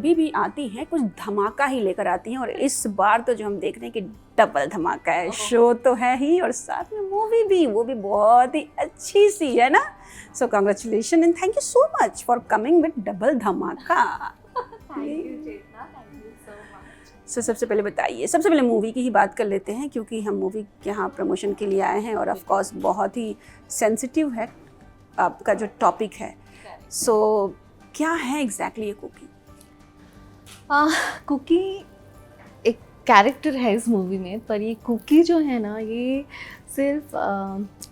कभी भी आती हैं कुछ धमाका ही लेकर आती हैं, और इस बार तो जो हम देख रहे हैं कि डबल धमाका है। शो तो है ही और साथ में मूवी भी, वो भी बहुत ही अच्छी सी है ना। So congratulation and thank you so much for coming with double धमाका। सो सबसे पहले बताइए, सबसे पहले मूवी की ही बात कर लेते हैं क्योंकि हम मूवी के यहाँ प्रमोशन के लिए आए हैं और ऑफ कोर्स बहुत ही सेंसिटिव है आपका जो टॉपिक है। सो क्या है एग्जैक्टली ये कुकी? कुकी एक कैरेक्टर है इस मूवी में, पर ये कुकी जो है ना, ये सिर्फ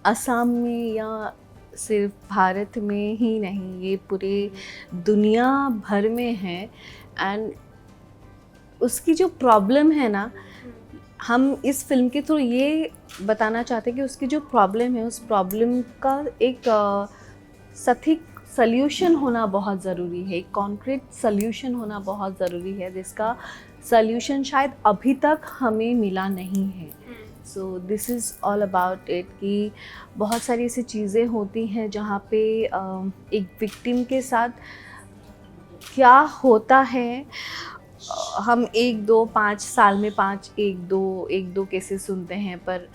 असम में या सिर्फ भारत में ही नहीं, ये पूरे दुनिया भर में है। एंड उसकी जो प्रॉब्लम है ना, हम इस फिल्म के थ्रू ये बताना चाहते हैं कि उसकी जो प्रॉब्लम है, उस प्रॉब्लम का एक सटीक सल्यूशन होना बहुत ज़रूरी है, एक कॉन्क्रीट सल्यूशन होना बहुत ज़रूरी है, जिसका सल्यूशन शायद अभी तक हमें मिला नहीं है। So this is all about it कि बहुत सारी ऐसी चीज़ें होती हैं जहाँ पे एक विक्टिम के साथ क्या होता है। हम 1-2-5 साल में एक दो केसेस सुनते हैं, पर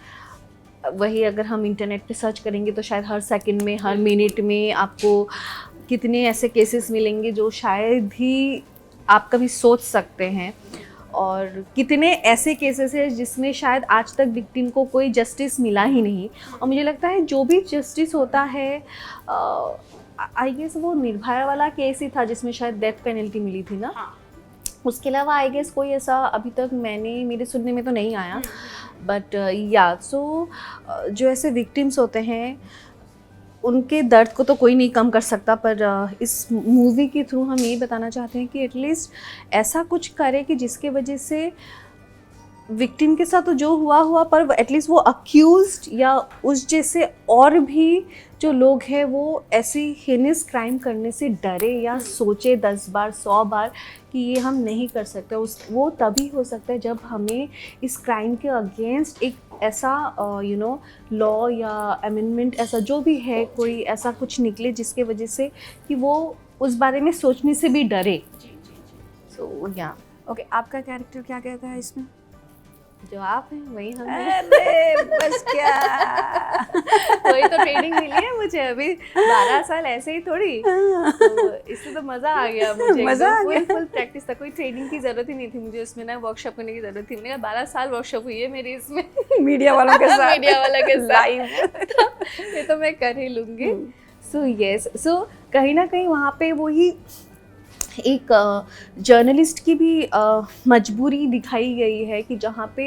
वही अगर हम इंटरनेट पे सर्च करेंगे तो शायद हर सेकंड में, हर मिनट में आपको कितने ऐसे केसेस मिलेंगे जो शायद ही आप कभी सोच सकते हैं, और कितने ऐसे केसेस हैं जिसमें शायद आज तक विक्टिम को कोई जस्टिस मिला ही नहीं। और मुझे लगता है जो भी जस्टिस होता है, आई गेस वो निर्भया वाला केस ही था जिसमें शायद डेथ पेनल्टी मिली थी ना। उसके अलावा आई गेस कोई ऐसा अभी तक मेरे सुनने में तो नहीं आया। बट सो जो ऐसे विक्टिम्स होते हैं उनके दर्द को तो कोई नहीं कम कर सकता, पर इस मूवी के थ्रू हम ये बताना चाहते हैं कि एटलीस्ट ऐसा कुछ करे कि जिसके वजह से विक्टिम के साथ तो जो हुआ पर एटलीस्ट वो अक्यूज्ड या उस जैसे और भी जो लोग हैं वो ऐसी हेनियस क्राइम करने से डरे या सोचे 10 बार 100 बार कि ये हम नहीं कर सकते। वो तभी हो सकता है जब हमें इस क्राइम के अगेंस्ट एक ऐसा लॉ या अमेंडमेंट, ऐसा जो भी है, कोई ऐसा कुछ निकले जिसके वजह से कि वो उस बारे में सोचने से भी डरे। सो या ओके, आपका कैरेक्टर क्या कहता है इसमें? जो आप हैं वही हम हैं। अरे बस क्या वही तो ट्रेनिंग मिली है मुझे अभी 12 साल ऐसे ही थोड़ी, तो इससे तो मज़ा आ गया मुझे। मज़ा आ गया। फुल प्रैक्टिस था, कोई ट्रेनिंग की ज़रूरत ही नहीं थी मुझे उसमें, ना वर्कशॉप करने की ज़रूरत थी। मैंने कहा 12 साल वर्कशॉप हुई है मेरी इसमें मीडिया वालों के साथ लाइव ये तो मैं कर ही लूँगी। सो यस, सो कहीं ना कहीं वहाँ पे वही एक जर्नलिस्ट की भी मजबूरी दिखाई गई है कि जहाँ पे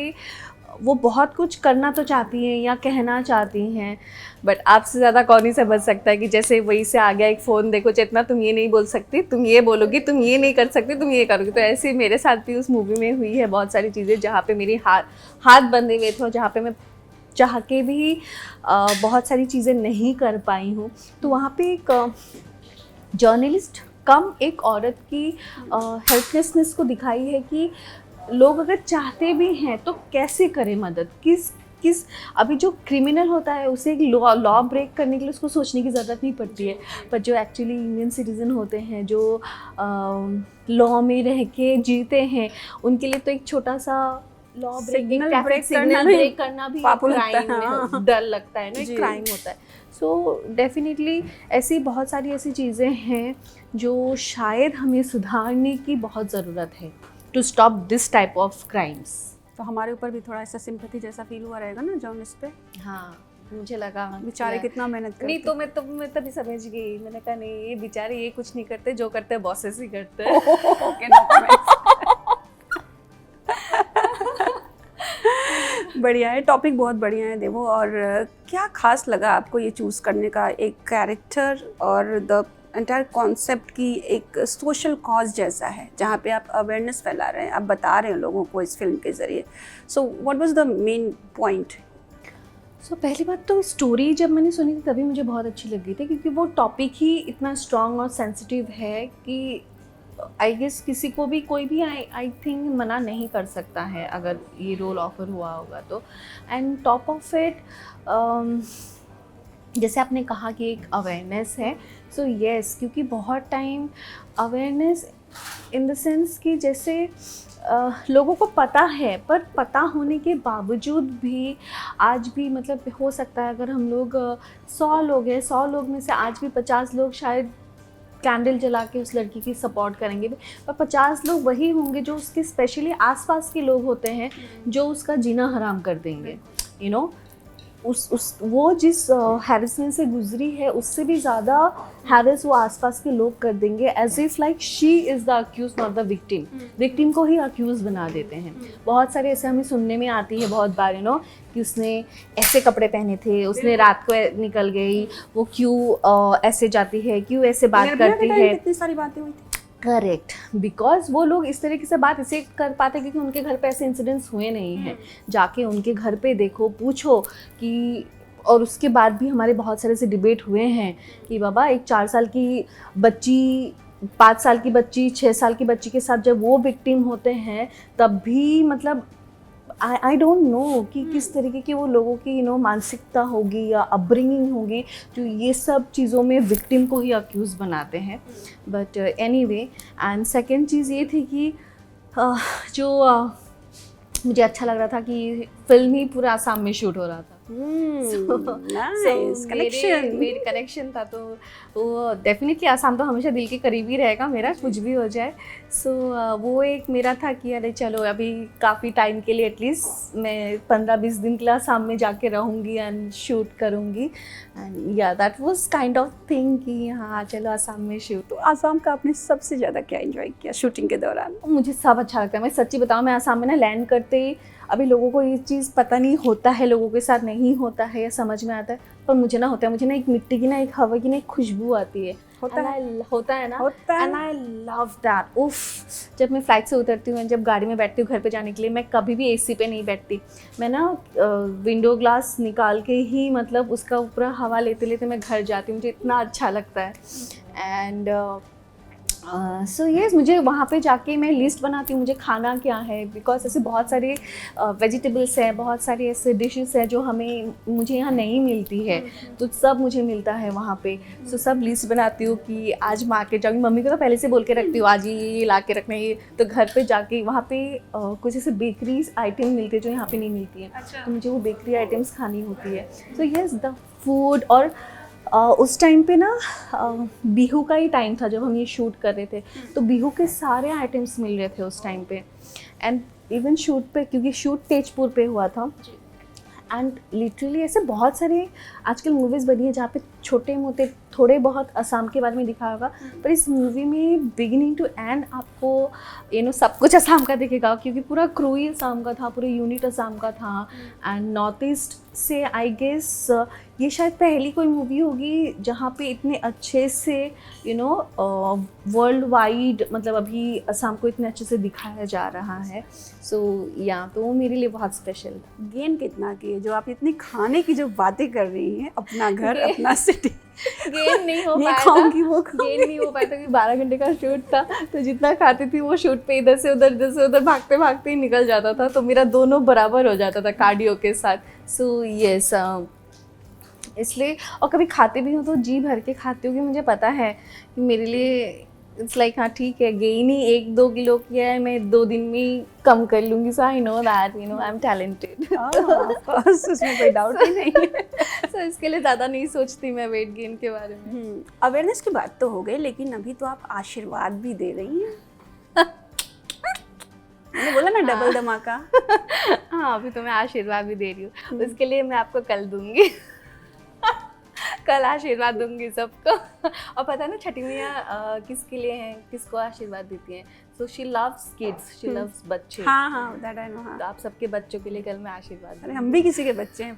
वो बहुत कुछ करना तो चाहती हैं या कहना चाहती हैं, बट आपसे ज़्यादा कौन ही से बच सकता है कि जैसे वही से आ गया एक फ़ोन, देखो चेतना तुम ये नहीं बोल सकती, तुम ये बोलोगी, तुम ये नहीं कर सकती, तुम ये करोगी। तो ऐसे मेरे साथ भी उस मूवी में हुई है बहुत सारी चीज़ें जहाँ पे मेरी हाथ बंधे हुए थे और जहाँ पे मैं चाह के भी बहुत सारी चीज़ें नहीं कर पाई हूँ। तो वहाँ पे एक जर्नलिस्ट कम एक औरत की हेल्पलेसनेस को दिखाई है कि लोग अगर चाहते भी हैं तो कैसे करें मदद, किस अभी जो क्रिमिनल होता है उसे एक लॉ ब्रेक करने के लिए उसको सोचने की ज़रूरत नहीं पड़ती है, पर जो एक्चुअली इंडियन सिटीज़न होते हैं जो लॉ में रह के जीते हैं, उनके लिए तो एक छोटा सा लॉ सिग्नल ब्रेक करना भी क्राइम में डर लगता है ना, एक क्राइम होता है। सो डेफिनेटली ऐसी बहुत सारी ऐसी चीज़ें हैं जो शायद हमें सुधारने की बहुत ज़रूरत है to stop this type of crimes. तो हमारे ऊपर भी थोड़ा ऐसा सिंपैथी जैसा फील हुआ रहेगा ना जर्नलिस्ट पे। हाँ, मुझे लगा बेचारे कितना मेहनत करते। नहीं तो मैं तभी समझ गई, मैंने कहा नहीं ये बेचारे ये कुछ नहीं करते, जो करते हैं बॉसेस ही करते हैं। Okay, no comments. बढ़िया है, टॉपिक बहुत बढ़िया है देवो। और क्या खास लगा आपको ये चूज़ करने का, एक कैरेक्टर और द एंटायर कॉन्सेप्ट की एक सोशल कॉज जैसा है जहाँ पे आप अवेयरनेस फैला रहे हैं, आप बता रहे हैं लोगों को इस फिल्म के ज़रिए। So what was the main point? So पहली बात तो स्टोरी जब मैंने सुनी थी तभी मुझे बहुत अच्छी लगी थी, क्योंकि वो टॉपिक ही इतना स्ट्रॉन्ग और सेंसिटिव है कि आई गेस किसी को भी कोई भी आई थिंक मना नहीं कर सकता है अगर ये रोल ऑफर हुआ होगा तो। एंड टॉप ऑफ इट जैसे आपने कहा कि एक अवेयरनेस है, सो येस, क्योंकि बहुत time awareness in the sense कि जैसे लोगों को पता है, पर पता होने के बावजूद भी आज भी मतलब हो सकता है अगर हम लोग 100 लोग हैं, 100 लोग में से आज भी 50 लोग शायद कैंडल जला के उस लड़की की सपोर्ट करेंगे, पर 50 लोग वही होंगे जो उसके स्पेशली आसपास के लोग होते हैं जो उसका जीना हराम कर देंगे, यू नो। वो जिस हैरेसमेंट से गुजरी है उससे भी ज़्यादा हैरेस वो आसपास के लोग कर देंगे, as if like she is the accuse not the victim. Victim को ही अक्यूज बना देते हैं। बहुत सारे ऐसे हमें सुनने में आती है बहुत बार, यू नो, कि उसने ऐसे कपड़े पहने थे, उसने रात को निकल गई, वो क्यों ऐसे जाती है, क्यों ऐसे बात करती है, कितनी सारी बातें हुई थी। करेक्ट, बिकॉज वो लोग इस तरीके से बात इसे कर पाते क्योंकि उनके घर पे ऐसे इंसिडेंट्स हुए नहीं हैं। जाके उनके घर पे देखो, पूछो कि, और उसके बाद भी हमारे बहुत सारे से डिबेट हुए हैं कि बाबा एक 4 साल की बच्ची, 5 साल की बच्ची, 6 साल की बच्ची के साथ जब वो विक्टिम होते हैं तब भी मतलब आई डोंट नो कि किस तरीके की वो लोगों की मानसिकता होगी या अपब्रिंगिंग होगी जो ये सब चीज़ों में विक्टिम को ही अक्यूज़ बनाते हैं। बट एनीवे, एंड सेकेंड चीज़ ये थी कि मुझे अच्छा लग रहा था कि फिल्म ही पूरा आसाम में शूट हो रहा था। नाइस कनेक्शन, मेरी कनेक्शन था, तो वो डेफिनेटली आसाम तो हमेशा दिल के करीब ही रहेगा मेरा, कुछ भी हो जाए। वो एक मेरा था कि अरे चलो अभी काफ़ी टाइम के लिए एटलीस्ट मैं 15-20 दिन के लिए आसाम में जाके रहूँगी एंड शूट करूँगी, एंड या that was kind of thing कि हाँ चलो आसाम में शूट। तो आसाम का आपने सबसे ज़्यादा क्या एंजॉय किया शूटिंग के दौरान? मुझे सब अच्छा लगता है, मैं सच्ची बताऊँ, मैं आसाम में ना लैंड करते ही, अभी लोगों को ये चीज़ पता नहीं होता है, लोगों के साथ नहीं होता है या समझ में आता है, पर मुझे ना होता है, मुझे ना एक मिट्टी की ना, एक हवा की ना एक खुशबू आती है, होता है ना, एंड आई लव दैट। उफ, जब मैं फ्लाइट से उतरती हूँ, जब गाड़ी में बैठती हूँ घर पे जाने के लिए, मैं कभी भी एसी पे नहीं बैठती, मैं ना विंडो ग्लास निकाल के ही मतलब उसका पूरा हवा लेते लेते मैं घर जाती हूँ, मुझे इतना अच्छा लगता है। एंड सो येस, मुझे वहाँ पे जाके मैं लिस्ट बनाती हूँ मुझे खाना क्या है, बिकॉज ऐसे बहुत सारे वेजिटेबल्स हैं, बहुत सारे ऐसे डिशेस हैं जो मुझे यहाँ नहीं मिलती है, तो सब मुझे मिलता है वहाँ पे। सो सब लिस्ट बनाती हूँ कि आज मार्केट जाऊँगी, मम्मी को तो पहले से बोल के रखती हूँ आज ये ला के रखना, ये तो घर पे जाके वहाँ पे कुछ ऐसे बेकरी आइटम मिलते हैं जो यहाँ पे नहीं मिलती है। तो मुझे वो बेकरी आइटम्स खानी होती है। So yes, the food. और उस टाइम पे ना बिहू का ही टाइम था जब हम ये शूट कर रहे थे, तो बिहू के सारे आइटम्स मिल रहे थे उस टाइम पे। एंड इवन शूट पे, क्योंकि शूट तेजपुर पे हुआ था, एंड लिटरली ऐसे बहुत सारे आजकल मूवीज़ बनी है जहाँ पे छोटे मोटे थोड़े बहुत असम के बारे में दिखाया होगा, पर इस मूवी में बिगिनिंग टू एंड आपको सब कुछ असम का दिखेगा, क्योंकि पूरा क्रू ही असम का था, पूरा यूनिट असम का था। एंड नॉर्थ ईस्ट से आई गेस ये शायद पहली कोई मूवी होगी जहाँ पे इतने अच्छे से वर्ल्ड वाइड मतलब अभी असम को इतने अच्छे से दिखाया जा रहा है। सो या तो वो मेरे लिए बहुत स्पेशल। गेन कितना किए जो आप इतनी खाने की जो बातें कर रही हैं, अपना घर अपना सिटी, गेन नहीं हो पाया वो गेन नहीं हो पाया था, क्योंकि 12 घंटे का शूट था, तो जितना खाती थी वो शूट पे इधर से उधर भागते भागते ही निकल जाता था, तो मेरा दोनों बराबर हो जाता था कार्डियो के साथ। सो येस, इसलिए, और कभी खाते भी हूँ तो जी भर के खाती हूँ, कि मुझे पता है कि मेरे लिए इट्स लाइक हाँ ठीक है, गेन ही 1-2 किलो किया है, मैं 2 दिन में ही कम कर लूँगी। So I know that I am talented, उसमें कोई डाउट ही नहीं है। सो इसके लिए ज़्यादा नहीं सोचती मैं वेट गेन के बारे में। अवेयरनेस की बात तो हो गई, लेकिन अभी तो आप आशीर्वाद भी दे रही हैं। मैंने बोला ना डबल धमाका। हाँ, अभी तो मैं आशीर्वाद भी दे रही हूँ, उसके लिए मैं आपको कल दूंगी। कल आशीर्वाद दूंगी सबको। और पता है ना छठी मैया किसके लिए हैं, किसको आशीर्वाद देती हैं? So she loves kids, she loves बच्चे। हाँ दैट आई नो। हाँ, तो आप सबके बच्चों के लिए कल मैं आशीर्वाद। अरे हम भी किसी के बच्चे हैं,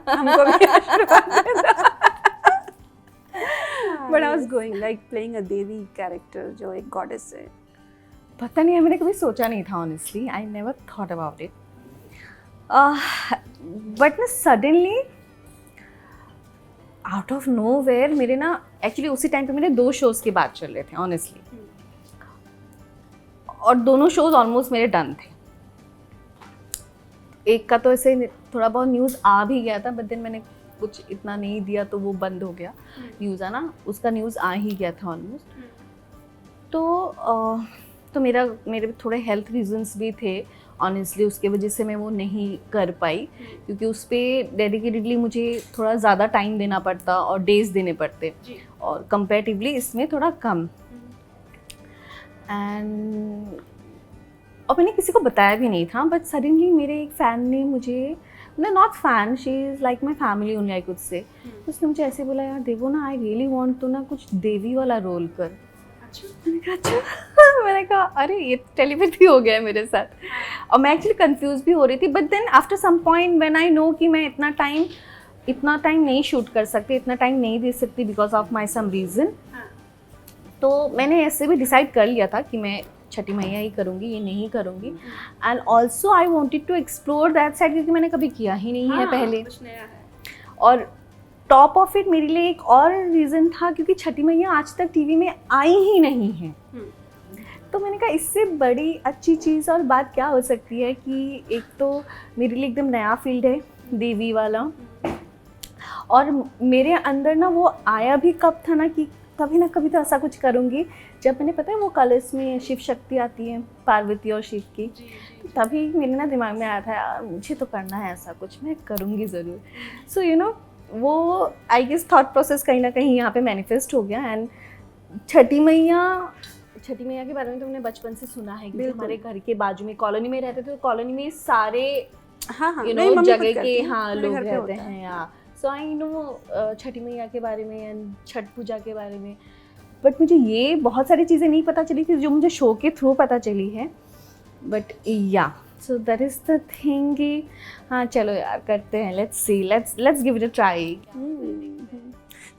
हमको भी आशीर्वाद देना। But I was going like playing a Devi character जो एक गॉडेस है। पता नहीं है, मैंने कभी सोचा नहीं था honestly, I never thought about it. But ना सडनली आउट ऑफ नोवेयर मेरे ना, एक्चुअली उसी टाइम पे मेरे 2 शोज़ की बात चल रहे थे ऑनेस्टली, और दोनों शोज़ ऑलमोस्ट मेरे डन थे। एक का तो ऐसे थोड़ा बहुत न्यूज़ आ भी गया था, बट देन मैंने कुछ इतना नहीं दिया तो वो बंद हो गया न्यूज़ आना, उसका न्यूज़ आ ही गया था ऑलमोस्ट। तो तो मेरे थोड़े हेल्थ रीजंस भी थे ऑनेस्टली, उसके वजह से मैं वो नहीं कर पाई, क्योंकि उस पर डेडिकेटेडली मुझे थोड़ा ज़्यादा टाइम देना पड़ता और डेज देने पड़ते, और कंपैरेटिवली इसमें थोड़ा कम। एंड और मैंने किसी को बताया भी नहीं था, बट सडनली मेरे एक फ़ैन ने मुझे, not fan, she is like my family only I could say, उसने मुझे ऐसे बोला, यार देवो ना, आई रियली वांट तो ना कुछ देवी वाला रोल कर। मैंने कहा अच्छा मैंने कहा अरे ये टेलीपैथी हो गया है मेरे साथ, और मैं एक्चुअली कंफ्यूज भी हो रही थी, but then after some point when I know कि मैं इतना टाइम नहीं शूट कर सकती, इतना टाइम नहीं दे सकती because of my some reason, तो मैंने ऐसे भी डिसाइड कर लिया था कि मैं छठी मैया ही करूँगी, ये नहीं करूँगी। And also I wanted to explore that side, क्योंकि मैंने कभी किया ही नहीं है पहले, कुछ नया है। और टॉप ऑफ इट मेरे लिए एक और रीज़न था, क्योंकि छठी मैया आज तक टीवी में आई ही नहीं है, तो मैंने कहा इससे बड़ी अच्छी चीज़ और बात क्या हो सकती है कि एक तो मेरे लिए एकदम नया फील्ड है देवी वाला, और मेरे अंदर ना वो आया भी कब था ना कि कभी ना कभी तो ऐसा कुछ करूँगी, जब मैंने पता है वो कलर्स में शिव शक्ति आती है, पार्वती और शिव की, तो तभी मेरे ना दिमाग में आया था यार मुझे तो करना है ऐसा कुछ, मैं करूँगी ज़रूर। सो यू नो वो आई गेस थॉट प्रोसेस कहीं ना कहीं यहाँ पे मैनिफेस्ट हो गया। एंड छठी मैया के बारे में तो मैंने बचपन से सुना है, क्योंकि हमारे घर के बाजू में कॉलोनी में रहते थे, तो कॉलोनी में सारे यू नो जगह के लोग रहते हैं यहाँ, सो आई नो छठी मैया के बारे में एंड छठ पूजा के बारे में, बट मुझे ये बहुत सारी चीज़ें नहीं पता चली थी जो मुझे शो के थ्रू पता चली है। बट या so that is the thing कि हाँ चलो यार करते हैं, let's see, let's give it a try.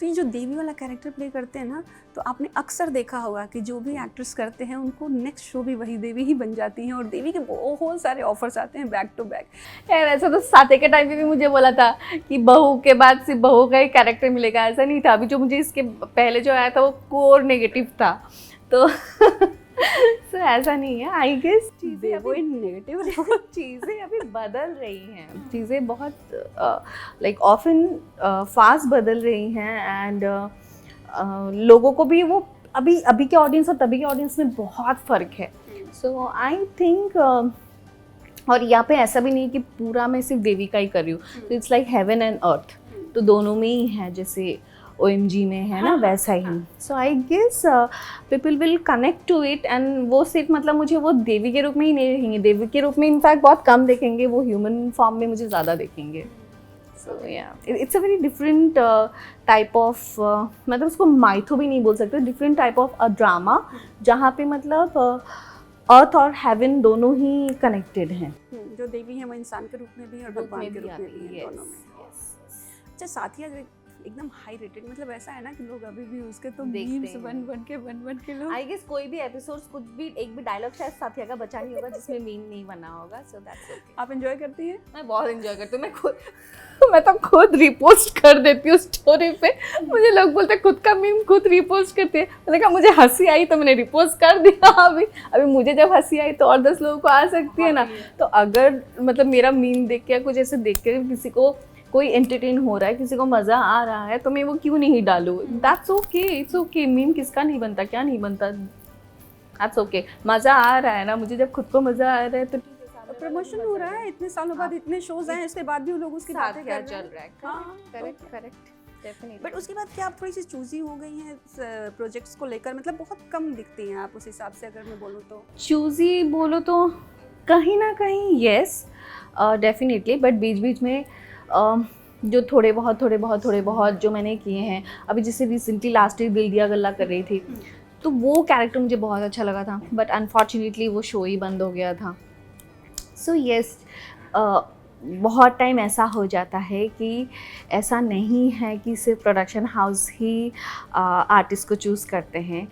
तो ये जो देवी वाला कैरेक्टर प्ले करते हैं ना, तो आपने अक्सर देखा होगा कि जो भी एक्ट्रेस करते हैं उनको नेक्स्ट शो भी वही देवी ही बन जाती हैं, और देवी के बहुत सारे ऑफर्स आते हैं बैक टू बैक। यार ऐसा तो साथे के टाइम पे भी मुझे बोला था कि बहू के बाद सिर्फ बहू का ही कैरेक्टर मिलेगा, ऐसा नहीं था। अभी जो मुझे इसके पहले जो आया था वो कोर नेगेटिव था, तो so, ऐसा नहीं है। आई गेस चीज़ें अभी बदल रही हैं, चीज़ें बहुत लाइक ऑफन फास्ट बदल रही हैं, एंड लोगों को भी वो अभी के ऑडियंस और तभी के ऑडियंस में बहुत फ़र्क है। सो आई थिंक और यहाँ पे ऐसा भी नहीं कि पूरा मैं सिर्फ देवी का ही कर रही हूँ, तो it's like heaven and earth, तो दोनों में ही है, जैसे OMG में है ना वैसा ही। So I guess people will connect to it, and वो सिर्फ मतलब मुझे वो देवी के रूप में ही नहीं देखेंगे, देवी के रूप में इनफैक्ट बहुत कम देखेंगे, वो ह्यूमन फॉर्म में मुझे ज़्यादा देखेंगे। सो या it's a very different type of, मतलब उसको माइथो भी नहीं बोल सकते, different type of a drama, जहाँ पे मतलब अर्थ और हेवन दोनों ही कनेक्टेड हैं। जो देवी है वो इंसान के रूप में भी और भगवान के रूप में भी है, दोनों में। अच्छा, साथ ही एकदम हाई रेटेड, मतलब ऐसा है ना कि लोग अभी भी उसके तो मीम्स बन के लोग, आई गेस कोई भी एपिसोड्स कुछ भी एक भी डायलॉग शायद साथिया का बचा नहीं होगा जिसमें मीम नहीं बना होगा। So that's okay. आप एंजॉय करती हैं? मैं बहुत एंजॉय करती हूँ। मैं तो खुद रिपोस्ट कर देती हूँ स्टोरी पे। मुझे लोग बोलते हैं खुद का मीम खुद रिपोस्ट करती है। मैंने कहा मुझे हंसी आई तो मैंने रिपोस्ट कर दिया। अभी मुझे जब हंसी आई तो और 10 लोगों को आ सकती है ना। तो अगर मतलब मेरा मीम देख के या कुछ ऐसे देख के किसी को कोई एंटरटेन हो रहा है, किसी को मज़ा आ रहा है, तो मैं वो क्यों नहीं डालूँ? That's okay, it's okay. Meme किसका नहीं बनता, क्या नहीं बनता, दैट्स ओके। मज़ा आ रहा है ना, मुझे जब खुद को मज़ा आ रहा है तो प्रमोशन हो रहा है, इतने सालों बाद इतने शोज हैं, इसके बाद भी लोग उसकी बातें कर चल रहा है। Correct definitely. बट उसके बाद क्या आप थोड़ी सी चूजी हो गई हैं प्रोजेक्ट्स को लेकर? मतलब बहुत कम दिखती हैं आप उस हिसाब से, अगर मैं बोलूँ तो। चूजी बोलो तो कहीं ना कहीं येस डेफिनेटली, बट बीच बीच में जो थोड़े बहुत जो मैंने किए हैं, अभी जैसे रिसेंटली लास्ट ईयर दिल दिया गल्ला कर रही थी, तो वो कैरेक्टर मुझे बहुत अच्छा लगा था, बट अनफॉर्चुनेटली वो शो ही बंद हो गया था। सो येस, बहुत टाइम ऐसा हो जाता है कि ऐसा नहीं है कि सिर्फ प्रोडक्शन हाउस ही आर्टिस्ट को चूज़ करते हैं।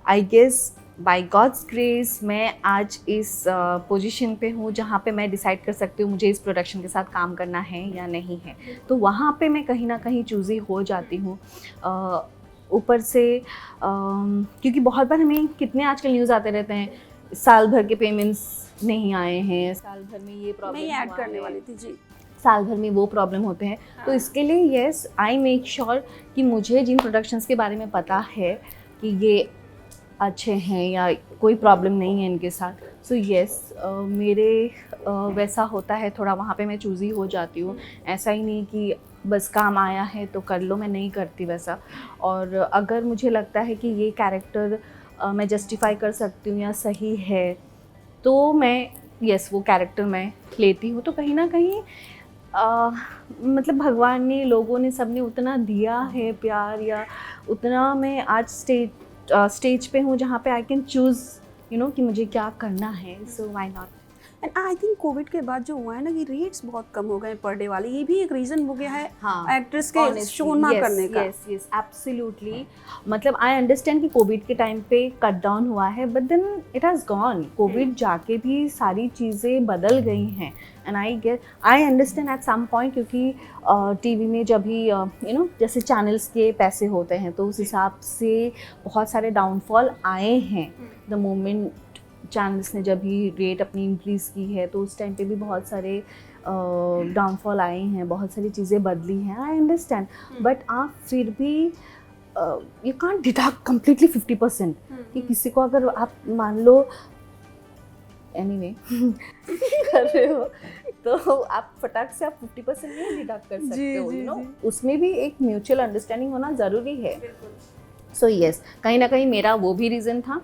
I guess by God's grace मैं आज इस पोजीशन पे हूँ जहाँ पे मैं डिसाइड कर सकती हूँ मुझे इस प्रोडक्शन के साथ काम करना है या नहीं है। तो वहाँ पे मैं कहीं ना कहीं चूज़ी हो जाती हूँ। ऊपर से क्योंकि बहुत बार हमें कितने आजकल न्यूज़ आते रहते हैं, साल भर के पेमेंट्स नहीं आए हैं, साल भर में ये प्रॉब्लम, मैं ऐड करने वाली थी जी, साल भर में वो प्रॉब्लम होते हैं। तो इसके लिए येस आई मेक श्योर कि मुझे जिन प्रोडक्शंस के बारे में पता है कि ये अच्छे हैं या कोई प्रॉब्लम नहीं है इनके साथ। सो येस, मेरे वैसा होता है थोड़ा, वहाँ पे मैं चूज़ी हो जाती हूँ। ऐसा ही नहीं कि बस काम आया है तो कर लो, मैं नहीं करती वैसा। और अगर मुझे लगता है कि ये कैरेक्टर मैं जस्टिफाई कर सकती हूँ या सही है, तो मैं यस वो कैरेक्टर मैं लेती हूँ। तो कहीं ना कहीं मतलब भगवान ने, लोगों ने, सबने उतना दिया है प्यार, या उतना मैं आज स्टेज पे हूँ जहाँ पे आई कैन चूज़ कि मुझे क्या करना है। So why not. And I think Covid के बाद जो हुआ है ना कि रेट्स बहुत कम हो गए पर डे वाले, ये भी एक रीज़न हो गया है हाँ, एक्ट्रेस के शो ना करने का। Yes yes absolutely. मतलब आई अंडरस्टैंड कि कोविड के टाइम पे कट डाउन हुआ है, but then it has gone. Covid जाके भी सारी चीज़ें बदल गई हैं। And I understand at some point, क्योंकि टीवी में जब भी जैसे चैनल्स के पैसे होते हैं तो उस हिसाब से बहुत सारे डाउनफॉल आए हैं। द मोमेंट चैनल्स ने जब भी रेट अपनी इंक्रीज़ की है तो उस टाइम पे भी बहुत सारे डाउनफॉल आए हैं, बहुत सारी चीज़ें बदली हैं। आई अंडरस्टैंड, बट आप फिर भी यू कांट डिडक्ट कम्प्लीटली 50%। कि किसी को अगर आप मान लो एनीवे कर रहे हो तो आप फटाक से आप 50% नहीं डिडक्ट कर सकते हो, यू नो। उसमें भी एक म्यूचुअल अंडरस्टैंडिंग होना ज़रूरी है। सो येस, कहीं ना कहीं मेरा वो भी रीज़न था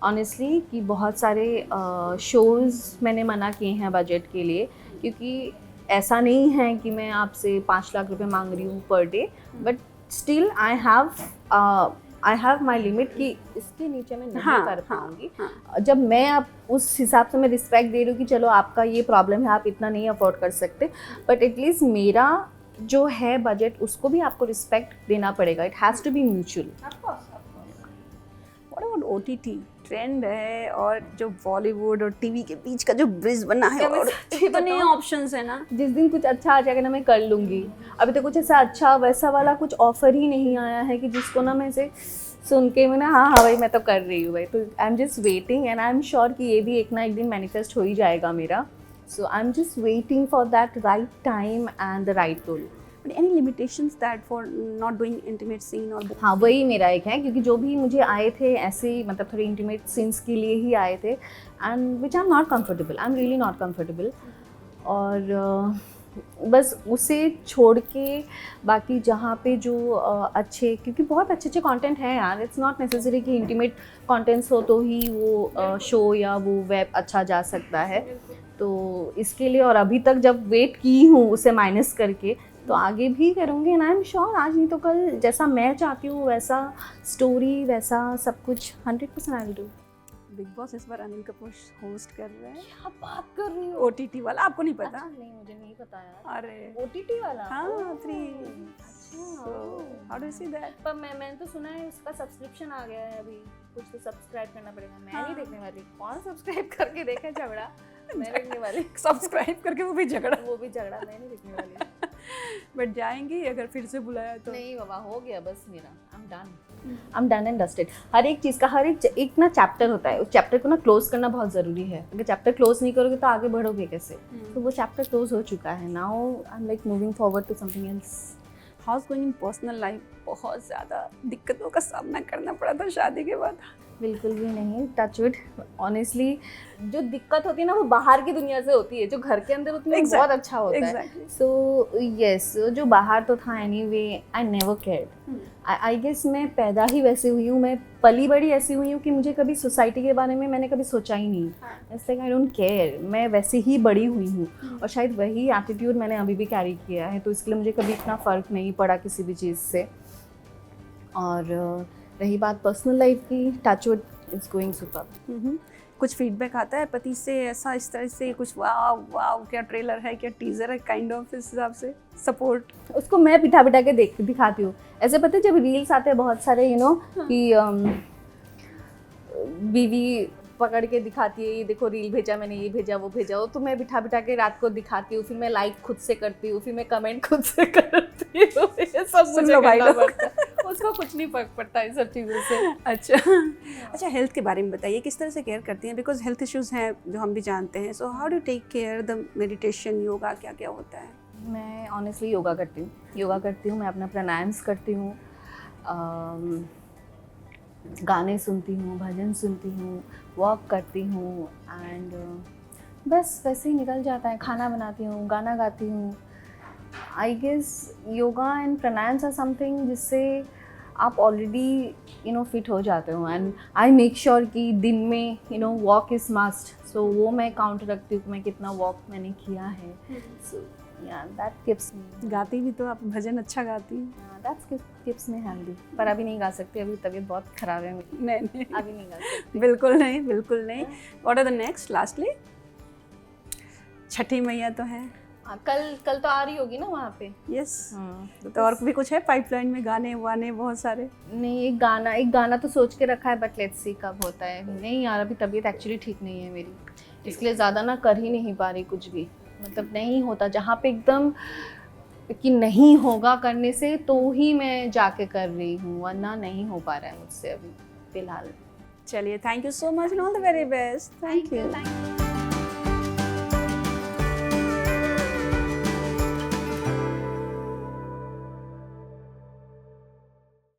ऑनेस्टली कि बहुत सारे शोज़ मैंने मना किए हैं बजट के लिए, क्योंकि ऐसा नहीं है कि मैं आपसे 5 लाख रुपए मांग रही हूँ per day, but still I have my limit कि इसके नीचे मैं नहीं कर पाऊँगी। जब मैं आप उस हिसाब से मैं रिस्पेक्ट दे रही हूँ कि चलो आपका ये प्रॉब्लम है, आप इतना नहीं अफोर्ड कर सकते, बट एटलीस्ट मेरा जो है बजट उसको भी आपको रिस्पेक्ट देना पड़ेगा। It has to be mutual. What about OTT trend है, और जो बॉलीवुड और टीवी के बीच का जो ब्रिज बना है, और इतने ऑप्शंस है ना। जिस दिन कुछ अच्छा आ जाएगा ना मैं कर लूँगी। अभी तो कुछ ऐसा अच्छा वैसा वाला कुछ ऑफर ही नहीं आया है कि जिसको ना मैं से सुन के मैं ना हाँ भाई मैं तो कर रही हूँ भाई। तो आई am just waiting, and I am sure कि ये भी एक ना एक दिन मैनिफेस्ट हो ही जाएगा मेरा। So I am just waiting for that right time and the right role. Any limitations that for not doing intimate scene or हाँ, वही मेरा एक है, क्योंकि जो भी मुझे आए थे ऐसे ही मतलब थोड़े इंटीमेट सीन्स के लिए ही आए थे, and which I am not comfortable, I am really not comfortable. और बस उसे छोड़ के बाकी जहाँ पे जो अच्छे, क्योंकि बहुत अच्छे अच्छे कंटेंट हैं यार। इट्स नॉट नेसेसरी कि इंटीमेट कंटेंट्स हो तो ही वो शो या वो वेब अच्छा जा सकता है। तो इसके लिए, और अभी तक जब वेट की हूँ उसे माइनस करके, तो आगे भी करूँगी। एंड आई एम श्योर आज नहीं तो कल जैसा मैं चाहती हूँ वैसा स्टोरी, वैसा सब कुछ 100% I will do. Big boss इस बार अनिल कपूर होस्ट कर रहे हैं। क्या बात कर रही हो? ओटीटी वाला, आपको नहीं पता? अच्छा, नहीं मुझे नहीं पता यार। अरे ओटीटी वाला? हाँ, 3। अच्छा, how do you see that? पर मैंने तो सुना है उसका सब्सक्रिप्शन आ गया है अभी, कुछ तो सब्सक्राइब करना पड़ेगा। मैं नहीं देखने वाली। कौन सब्सक्राइब करके देखे झगड़ा? मैं देखने वाली। सब्सक्राइब करके वो भी झगड़ा मैं नहीं देखने वाली। बट जाएंगी अगर फिर से बुलाया तो? नहीं बाबा, हो गया बस मेरा। I am done and dusted. हर एक चीज़ का एक ना चैप्टर होता है, उस चैप्टर को ना क्लोज करना बहुत ज़रूरी है। अगर चैप्टर क्लोज नहीं करोगे तो आगे बढ़ोगे कैसे? तो वो चैप्टर क्लोज हो चुका है। Now I am like moving forward to something else. How is going in personal life? बहुत ज़्यादा दिक्कतों का सामना करना पड़ा था शादी के बाद। बिल्कुल भी नहीं, टच वुड। ऑनेस्टली जो दिक्कत होती है ना वो बाहर की दुनिया से होती है, जो घर के अंदर उतनी बहुत अच्छा होता है। सो यस, जो बाहर तो था anyway, I never cared. I guess मैं पैदा ही वैसे हुई हूँ, मैं पली बड़ी ऐसी हुई हूँ कि मुझे कभी सोसाइटी के बारे में मैंने कभी सोचा ही नहीं। It's like I don't care, मैं वैसे ही बड़ी हुई हूँ। और शायद वही एटीट्यूड मैंने अभी भी कैरी किया है, तो इसके लिए मुझे कभी इतना फ़र्क नहीं पड़ा किसी भी चीज़ से। और रही बात पर्सनल लाइफ की, touch wood, it's going super. कुछ फीडबैक आता है पति से ऐसा, इस तरह से कुछ वाव वाव क्या ट्रेलर है, क्या टीजर है, काइंड ऑफ इस हिसाब से सपोर्ट? उसको मैं बिठा बिठा के दिखाती हूँ। ऐसे पता है जब रील्स आते हैं बहुत सारे कि बीवी पकड़ के दिखाती है, ये देखो रील भेजा मैंने, ये भेजा वो भेजा, वो तो मैं बिठा बिठा के रात को दिखाती हूँ। फिर मैं लाइक खुद से करती हूँ, फिर मैं कमेंट खुद से करती हूँ। ये सब मुझे करना पड़ता है। उसको कुछ नहीं फर्क पड़ता इन सब चीज़ों से। अच्छा, हेल्थ के बारे में बताइए, किस तरह से केयर करती हैं? बिकॉज हेल्थ इश्यूज़ हैं जो हम भी जानते हैं। So how do take care? The meditation, yoga, क्या क्या होता है? मैं ऑनेस्टली योगा करती हूँ। मैं अपना प्राणायाम्स करती हूँ। गाने सुनती हूँ, भजन सुनती हूँ, वॉक करती हूँ एंड बस वैसे ही निकल जाता है। खाना बनाती हूँ, गाना गाती हूँ। I guess yoga and pranayama are something जिससे आप ऑलरेडी फिट हो जाते हो एंड आई मेक श्योर कि दिन में वॉक इज़ मस्ट, सो वो मैं काउंट रखती हूँ कि मैं कितना वॉक मैंने किया है। सो या दैट कीप्स मी, गाती भी तो आप भजन अच्छा गाती हैं। That's keeps me healthy. पर अभी नहीं गा सकती, अभी तबीयत बहुत ख़राब है मेरी, नहीं नहीं, अभी नहीं गा सकती। बिल्कुल नहीं, बिल्कुल नहीं। What are the next lastly? Chhathi Maiya तो है। कल तो आ रही होगी ना वहाँ पे? यस। तो और भी कुछ है पाइपलाइन में, गाने वाने बहुत सारे? नहीं, एक गाना तो सोच के रखा है, बट लेट्स सी कब होता है। नहीं यार, अभी तबीयत एक्चुअली ठीक नहीं है मेरी, इसलिए ज़्यादा ना कर ही नहीं पा रही कुछ भी। मतलब नहीं होता, जहाँ पे एकदम कि नहीं होगा करने से तो ही मैं जाके कर रही हूँ, वरना नहीं हो पा रहा है मुझसे अभी फ़िलहाल। चलिए, thank you so much and all the very best. Thank you.